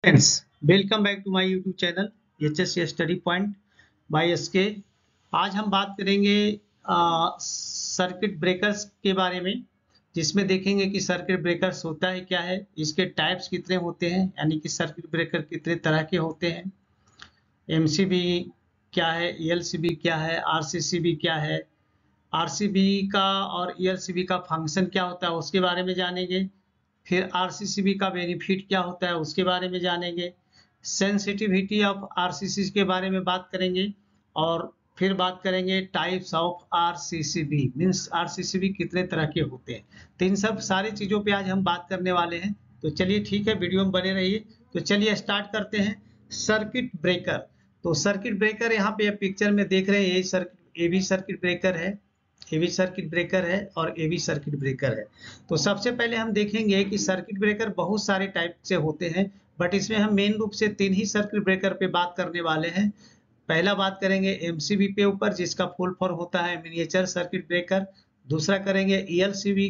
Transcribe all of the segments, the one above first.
Friends, welcome back to my YouTube channel HSC study point by SK. आज हम बात करेंगे सर्किट ब्रेकर्स के बारे में, जिसमें देखेंगे कि सर्किट ब्रेकर्स होता है क्या है, इसके टाइप्स कितने होते हैं, यानी कि सर्किट ब्रेकर कितने तरह के होते हैं, एमसीबी क्या है, एलसीबी क्या है, आरसीसीबी क्या है, आरसीबी का और एलसीबी का फंक्शन क्या होता है उसके बारे में जानेंगे। फिर आरसीसीबी का बेनिफिट क्या होता है उसके बारे में जानेंगे। सेंसिटिविटी ऑफ आरसीसी के बारे में बात करेंगे और फिर बात करेंगे types of RCCB, means RCCB कितने तरह के होते हैं। तो इन सब सारी चीजों पे आज हम बात करने वाले हैं। तो चलिए ठीक है, वीडियो में बने रहिए। तो चलिए स्टार्ट करते हैं। सर्किट ब्रेकर, तो सर्किट ब्रेकर यहाँ पे पिक्चर में देख रहे हैं, ये circuit A B circuit breaker है, एवी सर्किट ब्रेकर है और एवी सर्किट ब्रेकर है। तो सबसे पहले हम देखेंगे कि सर्किट ब्रेकर बहुत सारे टाइप से होते हैं, बट इसमें हम मेन रूप से तीन ही सर्किट ब्रेकर पे बात करने वाले हैं। पहला बात करेंगे एमसीबी पे ऊपर, जिसका फुल फॉर्म होता है मिनिएचर सर्किट ब्रेकर। दूसरा करेंगे ELCB,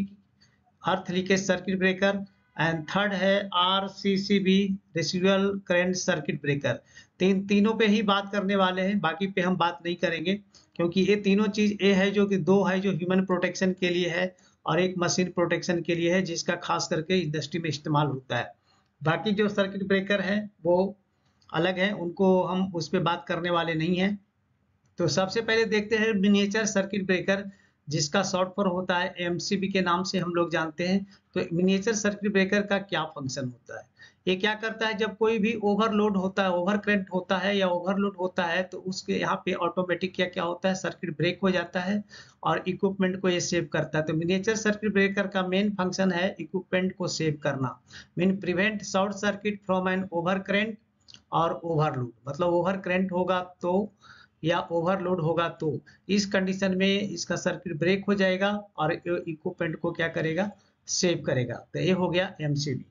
earth leakage circuit breaker. And third है RCCB, residual current circuit breaker. तीनों पे ही बात करने वाले हैं, बाकी पे हम बात नहीं करेंगे, क्योंकि ये तीनों चीज ये है जो कि दो है जो ह्यूमन प्रोटेक्शन के लिए है और एक मशीन प्रोटेक्शन के लिए है, जिसका खास करके इंडस्ट्री में इस्तेमाल होता है। बाकी जो सर्किट ब्रेकर है वो अलग है, उनको हम उस पर बात करने वाले नहीं है। तो सबसे पहले देखते हैं मिनिएचर सर्किट ब्रेकर, जिसका शॉर्ट फॉर्म होता है एमसीबी के नाम से हम लोग जानते हैं। तो मिनिएचर सर्किट ब्रेकर का क्या फंक्शन होता है, ये क्या करता है, जब कोई भी ओवरलोड होता है, ओवर करंट होता है या ओवरलोड होता है, तो उसके यहाँ पे ऑटोमेटिक क्या क्या होता है, सर्किट ब्रेक हो जाता है और इक्विपमेंट को ये सेव करता है। तो मिनिएचर सर्किट ब्रेकर का मेन फंक्शन है इक्विपमेंट को सेव करना, mean prevent short circuit from an over current और ओवरलोड। मतलब ओवर करंट होगा तो या ओवरलोड होगा तो इस कंडीशन में इसका सर्किट ब्रेक हो जाएगा और इक्विपमेंट को क्या करेगा, सेव करेगा। तो ये हो गया एमसीबी।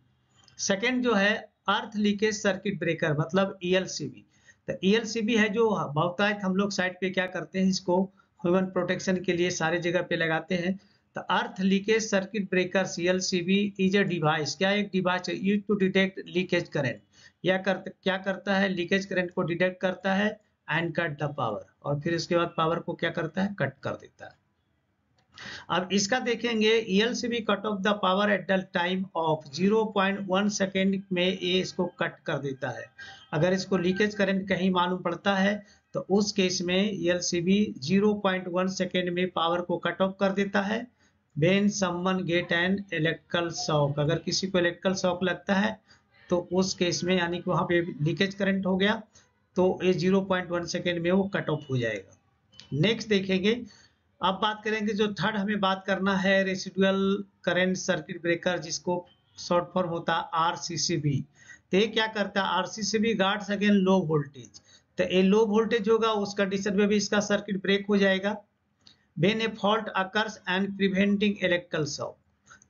सेकेंड जो है अर्थ लीकेज सर्किट ब्रेकर, मतलब ईएलसीबी। तो ईएलसीबी है जो बहुतायत हम लोग साइड पे क्या करते हैं, इसको ह्यूमन प्रोटेक्शन के लिए सारे जगह पे लगाते हैं। तो earth leakage circuit breaker ELCB is a device, क्या एक डिवाइस है use to detect leakage current. क्या करता है, लीकेज करंट को डिटेक्ट करता है एंड कट द पावर, और फिर इसके बाद पावर को क्या करता है, कट कर देता है। अब इसका देखेंगे ELCB cut off the power at the time of 0.1 second में ये इसको कट कर देता है। अगर इसको लीकेज करंट कहीं मालूम पड़ता है तो उस केस में ELCB 0.1 सेकेंड में पावर को कट ऑफ कर देता है। When someone get an electrical shock, अगर किसी को इलेक्ट्रिकल शॉक लगता है तो उस केस में, यानी कि वहां पे लीकेज करंट हो गया, तो ये 0.1 सेकेंड में वो कट ऑफ हो जाएगा। नेक्स्ट देखेंगे, अब बात करेंगे जो थर्ड हमें बात करना है रेसिडुअल करंट सर्किट ब्रेकर, जिसको शॉर्ट फॉर्म होता है आरसीसीबी। तो ये क्या करता है, RCCB guards again low voltage. तो ये लो वोल्टेज होगा उस कंडीशन में भी इसका सर्किट ब्रेक हो जाएगा। When A fault occurs and preventing electrical shock,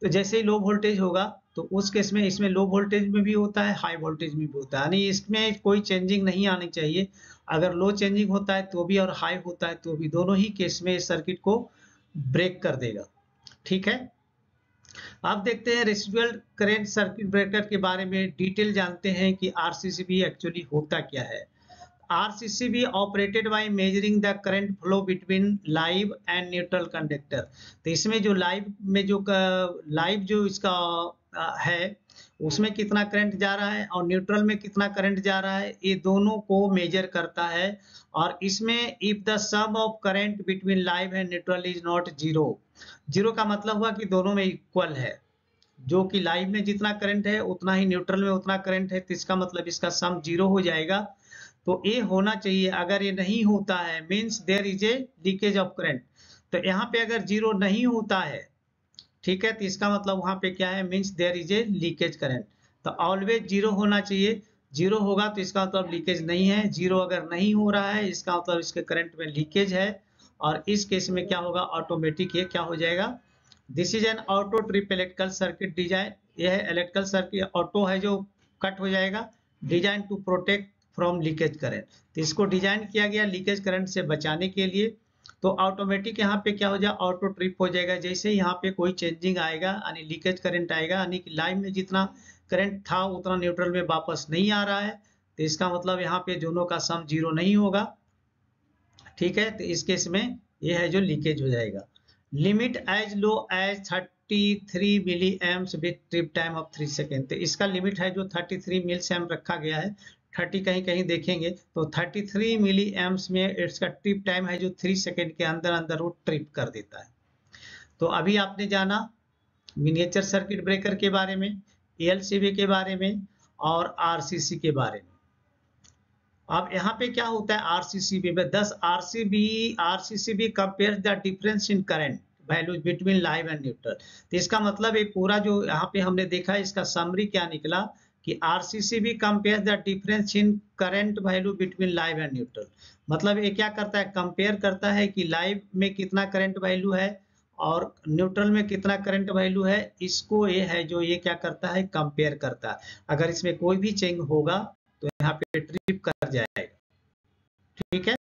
तो जैसे ही लो वोल्टेज होगा तो उस केस में इसमें लो वोल्टेज में भी होता है, हाई वोल्टेज में भी होता है, यानी इसमें कोई चेंजिंग नहीं आनी चाहिए। अगर लो चेंजिंग होता है तो भी और हाई होता है तो भी, दोनों ही केस में इस सर्किट को ब्रेक कर देगा। ठीक है, अब देखते हैं रेसिडुअल करंट सर्किट ब्रेकर के बारे में डिटेल जानते हैं कि आरसीसीबी एक्चुअली होता क्या है। RCCB operated by measuring the current flow between live and neutral conductor। तो इसमें जो लाइव जो इसका है उसमें कितना करंट जा रहा है और न्यूट्रल में कितना करंट जा रहा है, ये दोनों को मेजर करता है। और इसमें if the sum of current between live and neutral is not zero, zero का मतलब हुआ कि दोनों में इक्वल है, जो कि लाइव में जितना करंट है उतना ही न्यूट्रल में उतना करंट है, तो इसका मतलब इसका सम जीरो हो जाएगा। तो ये होना चाहिए, अगर ये नहीं होता है means there is a leakage of current. तो यहाँ पे अगर जीरो नहीं होता है, ठीक है, तो इसका मतलब वहां पे क्या है, means there is a leakage current. तो ऑलवेज जीरो होना चाहिए, जीरो होगा तो इसका मतलब लीकेज नहीं है, जीरो अगर नहीं हो रहा है इसका मतलब इसके करंट में लीकेज है। और इस केस में क्या होगा, ऑटोमेटिक ये क्या हो जाएगा, this is an auto trip electrical circuit design. यह है इलेक्ट्रिकल सर्किट, ऑटो है जो कट हो जाएगा, design to protect from leakage current. तो इसको डिजाइन किया गया लीकेज करंट से बचाने के लिए। तो ऑटोमेटिक यहाँ पे क्या हो जाए, ऑटो ट्रिप हो जाएगा। जैसे यहाँ पे कोई चेंजिंग आएगा यानी लीकेज करंट आएगा, यानी कि लाइन में जितना करंट था उतना न्यूट्रल में वापस नहीं आ रहा है, तो इसका मतलब यहाँ पे दोनों का सम 0 नहीं होगा। ठीक है, तो इस केस में ये है जो लीकेज हो जाएगा। Limit as low as 33 milli amps with trip time of 3 second, तो इसका लिमिट है जो 33 मिली एम्प रखा गया है। 30 कहीं कहीं देखेंगे तो 33 मिली एम्प्स में इसका ट्रिप टाइम है जो 3 सेकेंड के अंदर अंदर वो ट्रिप कर देता है। तो अभी आपने जाना मिनिएचर सर्किट ब्रेकर के बारे में, एलसीबी के बारे में और आरसीसी के बारे में। अब यहाँ पे क्या होता है आरसीसीबी में, 10 RCCB compare the difference in current values between live and neutral. तो इसका मतलब एक पूरा जो यहाँ पे हमने देखा है इसका समरी क्या निकला कि RCCB compare the difference in current value between live and neutral. मतलब ये क्या करता है, कंपेयर करता है कि लाइव में कितना करंट वैल्यू है और न्यूट्रल में कितना करंट वैल्यू है, इसको ये है जो ये क्या करता है कंपेयर करता है। अगर इसमें कोई भी चेंज होगा तो यहाँ पे ट्रिप कर जाएगा। ठीक है,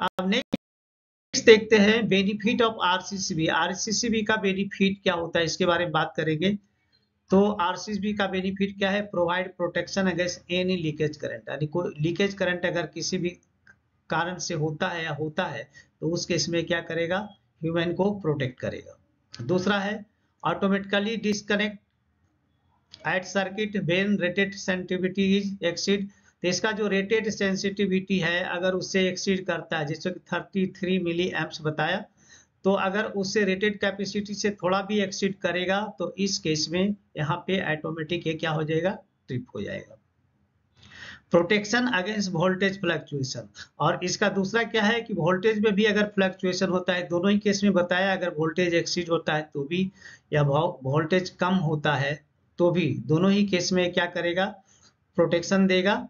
अब नेक्स्ट देखते हैं बेनिफिट ऑफ आरसीसीबी। आरसीसीबी का बेनिफिट क्या होता है इसके बारे में बात करेंगे। तो आरसीसीबी का बेनिफिट क्या है, provide protection against any leakage current, यानी कोई लीकेज करंट अगर किसी भी कारण से होता है या होता है तो उस केस में क्या करेगा, ह्यूमन को प्रोटेक्ट करेगा। दूसरा है automatically disconnect at circuit when rated sensitivity is exceed. तो इसका जो रेटेड सेंसिटिविटी है अगर उससे एक्सीड करता है, जैसे 33 मिली एम्प्स बताया, तो अगर उससे रेटेड कैपेसिटी से थोड़ा भी एक्सीड करेगा तो इस केस में यहाँ पे ऑटोमेटिक ये क्या हो जाएगा, ट्रिप हो जाएगा। प्रोटेक्शन अगेंस्ट वोल्टेज फ्लक्चुएशन, और इसका दूसरा क्या है कि वोल्टेज में भी अगर फ्लक्चुएशन होता है, दोनों ही केस में बताया, अगर वोल्टेज एक्सीड होता है तो भी या वोल्टेज कम होता है तो भी, दोनों ही केस में क्या करेगा, प्रोटेक्शन देगा।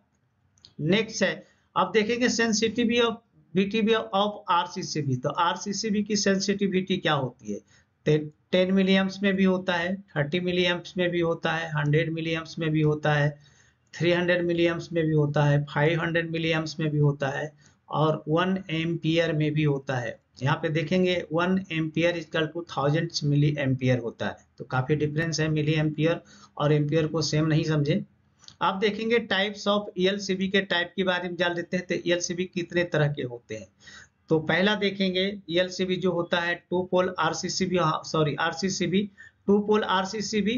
नेक्स्ट है, अब देखेंगे सेंसिटिविटी ऑफ आरसीसीबी। तो आरसीसीबी की सेंसिटिविटी क्या होती है, 10 मिली एम्प्स में भी होता है, 30 मिली एम्प्स में भी होता है, 100 मिली एम्प्स में भी होता है, 300 मिली एम्प्स में भी होता है, 500 मिली एम्प्स में भी होता है और 1 एम्पियर में भी होता है। यहाँ पे देखेंगे 1 ampere equal to 1000 milli ampere होता है, तो काफी डिफरेंस है, मिली एम्पियर और एम्पियर को सेम नहीं समझे। आप देखेंगे टाइप्स ऑफ ईएलसीबी के टाइप के बारे में जान लेते हैं। तो ईएलसीबी कितने तरह के होते हैं, तो पहला देखेंगे ईएलसीबी जो होता है two pole RCCB, RCCB two pole RCCB.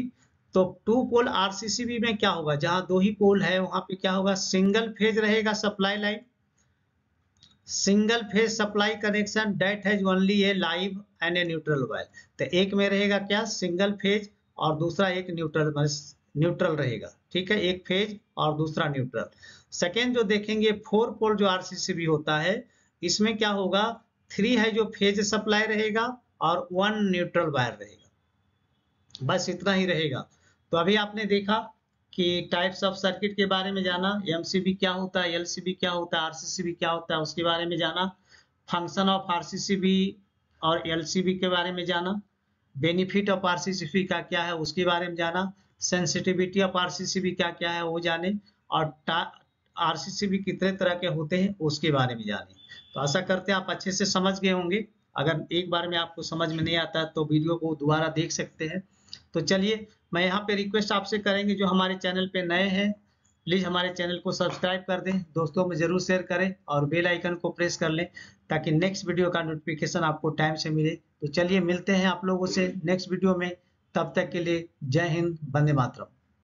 तो टू पोल आरसीसीबी में क्या होगा, जहां दो ही पोल है वहां पे क्या होगा, सिंगल फेज रहेगा supply line, single phase supply connection that has only A live and a neutral wire. तो एक में रहेगा क्या, सिंगल फेज और दूसरा एक न्यूट्रल रहेगा। ठीक है, एक फेज और दूसरा न्यूट्रल। सेकेंड जो देखेंगे 4 पोल जो आरसीसीबी होता है, इसमें क्या होगा, 3 है जो फेज सप्लाई रहेगा और 1 न्यूट्रल वायर रहेगा, बस इतना ही रहेगा। तो अभी आपने देखा कि टाइप्स ऑफ सर्किट के बारे में जाना, एमसीबी क्या होता है, एलसीबी क्या होता है, आरसीसीबी क्या होता है उसके बारे में जाना, फंक्शन ऑफ आरसीसीबी और एलसीबी के बारे में जाना, बेनिफिट ऑफ आरसीसीबी का क्या है उसके बारे में जाना, सेंसिटिविटी ऑफ आरसीसीबी क्या क्या है वो जाने, और आरसीसीबी कितने तरह के होते हैं उसके बारे में जाने। तो आशा करते हैं आप अच्छे से समझ गए होंगे। अगर एक बार में आपको समझ में नहीं आता तो वीडियो को दोबारा देख सकते हैं। तो चलिए, मैं यहाँ पे रिक्वेस्ट आपसे करेंगे जो हमारे चैनल पे नए हैं प्लीज हमारे चैनल को सब्सक्राइब कर दें, दोस्तों में जरूर शेयर करें और बेल आइकन को प्रेस कर लें ताकि नेक्स्ट वीडियो का नोटिफिकेशन आपको टाइम से मिले। तो चलिए मिलते हैं आप लोगों से नेक्स्ट वीडियो में, तब तक के लिए जय हिंद, वंदे मातरम।